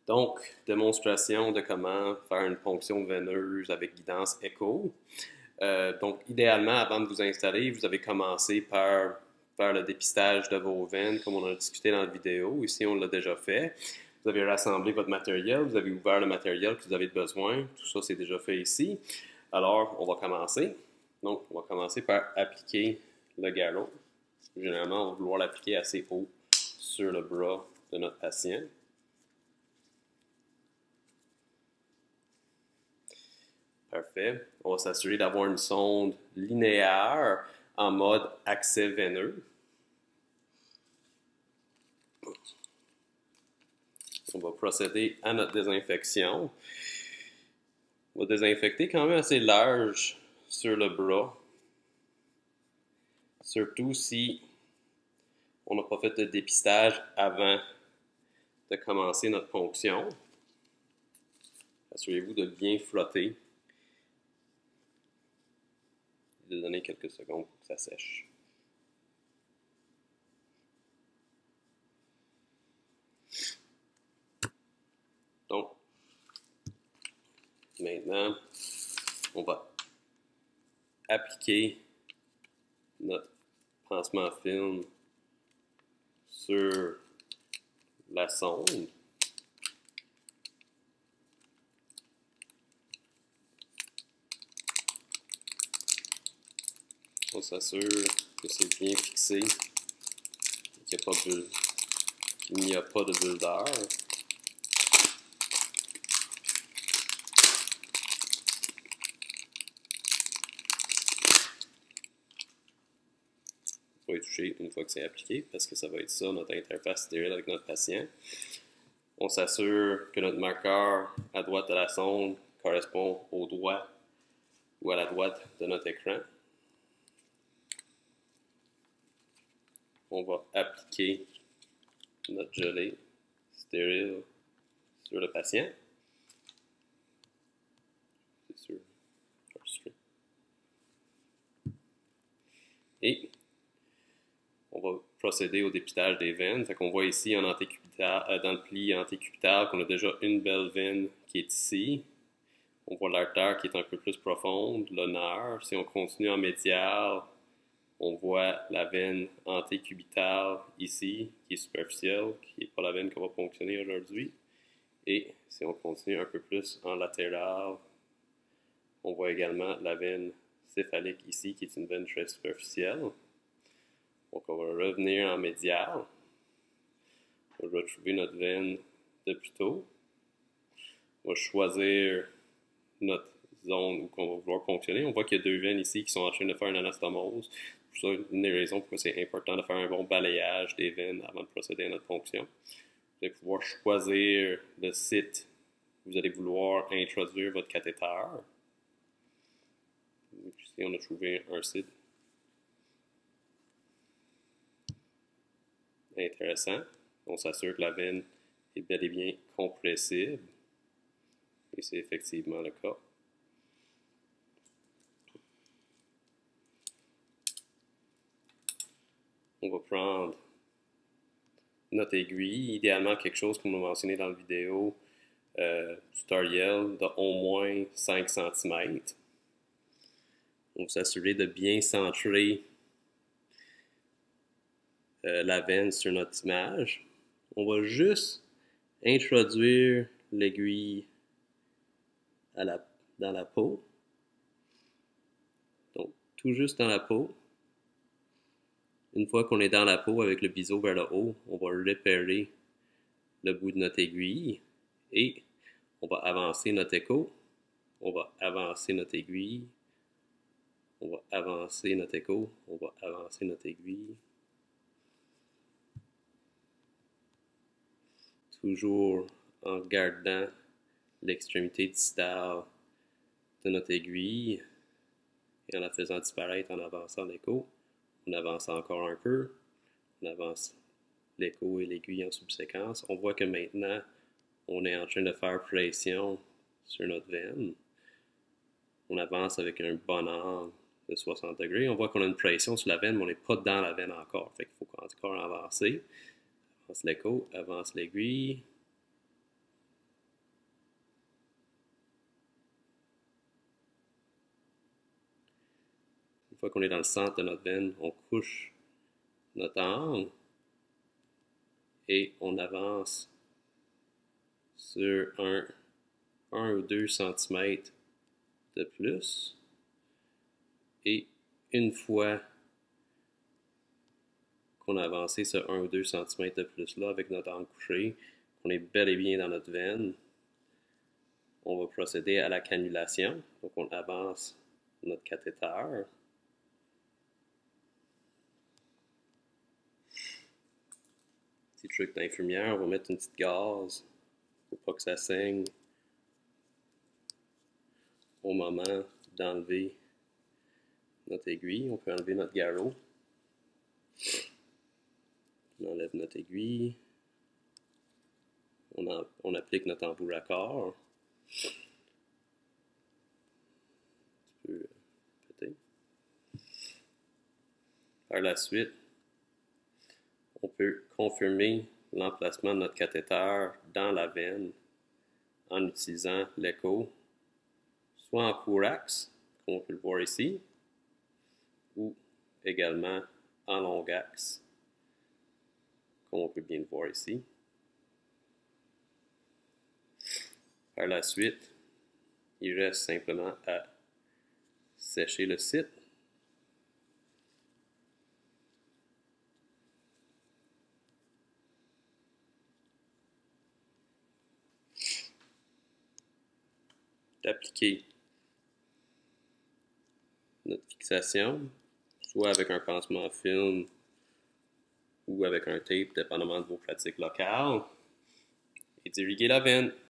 Donc, démonstration de comment faire une ponction veineuse avec guidance écho. Donc, idéalement, avant de vous installer, vous avez commencé par faire le dépistage de vos veines, comme on a discuté dans la vidéo. Ici, on l'a déjà fait. Vous avez rassemblé votre matériel, vous avez ouvert le matériel que vous avez besoin. Tout ça, c'est déjà fait ici. Alors, on va commencer. Donc, on va commencer par appliquer le galop. Généralement, on va vouloir l'appliquer assez haut sur le bras de notre patient. Parfait. On va s'assurer d'avoir une sonde linéaire en mode accès veineux. On va procéder à notre désinfection. On va désinfecter quand même assez large sur le bras. Surtout si on n'a pas fait de dépistage avant de commencer notre ponction. Assurez-vous de bien flotter. De donner quelques secondes pour que ça sèche. Donc, maintenant, on va appliquer notre pansement film sur la sonde. On s'assure que c'est bien fixé, qu'il n'y a pas de bulle d'air. Il faut y toucher une fois que c'est appliqué parce que ça va être ça notre interface stérile avec notre patient. On s'assure que notre marqueur à droite de la sonde correspond au doigt ou à la droite de notre écran. On va appliquer notre gelée stérile sur le patient. C'est sûr. Et on va procéder au dépistage des veines. Fait qu'on voit ici en dans le pli antécubital qu'on a déjà une belle veine qui est ici. On voit l'artère qui est un peu plus profonde, le nerf. Si on continue en médial, on voit la veine antécubitale ici, qui est superficielle, qui n'est pas la veine qu'on va ponctionner aujourd'hui. Et si on continue un peu plus en latéral, on voit également la veine céphalique ici, qui est une veine très superficielle. Donc on va revenir en médial. On va retrouver notre veine de plus tôt. On va choisir notre zone où on va vouloir ponctionner. On voit qu'il y a deux veines ici qui sont en train de faire une anastomose. Pour ça, une des raisons pourquoi c'est important de faire un bon balayage des veines avant de procéder à notre ponction. Vous allez pouvoir choisir le site où vous allez vouloir introduire votre cathéter. Ici, on a trouvé un site intéressant. On s'assure que la veine est bel et bien compressible. Et c'est effectivement le cas. On va prendre notre aiguille, idéalement quelque chose comme on a mentionné dans la vidéo tutoriel de au moins 5 cm. On va s'assurer de bien centrer la veine sur notre image. On va juste introduire l'aiguille dans la peau. Donc, tout juste dans la peau. Une fois qu'on est dans la peau avec le biseau vers le haut, on va repérer le bout de notre aiguille et on va avancer notre écho. On va avancer notre aiguille. On va avancer notre écho. On va avancer notre aiguille. Toujours en gardant l'extrémité distale de notre aiguille et en la faisant disparaître en avançant l'écho. On avance encore un peu. On avance l'écho et l'aiguille en subséquence. On voit que maintenant, on est en train de faire pression sur notre veine. On avance avec un bon angle de 60 degrés. On voit qu'on a une pression sur la veine, mais on n'est pas dans la veine encore. Fait qu'il faut encore avancer. Avance l'écho, avance l'aiguille. fois qu'on est dans le centre de notre veine, on couche notre angle et on avance sur un ou 2 cm de plus. Et une fois qu'on a avancé ce 1 ou 2 cm de plus là avec notre angle couché, qu'on est bel et bien dans notre veine, on va procéder à la cannulation. Donc on avance notre cathéter. Petit truc d'infirmière, on va mettre une petite gauze pour pas que ça saigne au moment d'enlever notre aiguille. On peut enlever notre garrot. On enlève notre aiguille. On applique notre embout raccord. Un petit peu pété. Par la suite, on peut confirmer l'emplacement de notre cathéter dans la veine en utilisant l'écho, soit en court-axe, comme on peut le voir ici, ou également en long-axe, comme on peut bien le voir ici. Par la suite, il reste simplement à sécher le site. D'appliquer notre fixation, soit avec un pansement film ou avec un tape, dépendamment de vos pratiques locales, et d'irriguer la veine.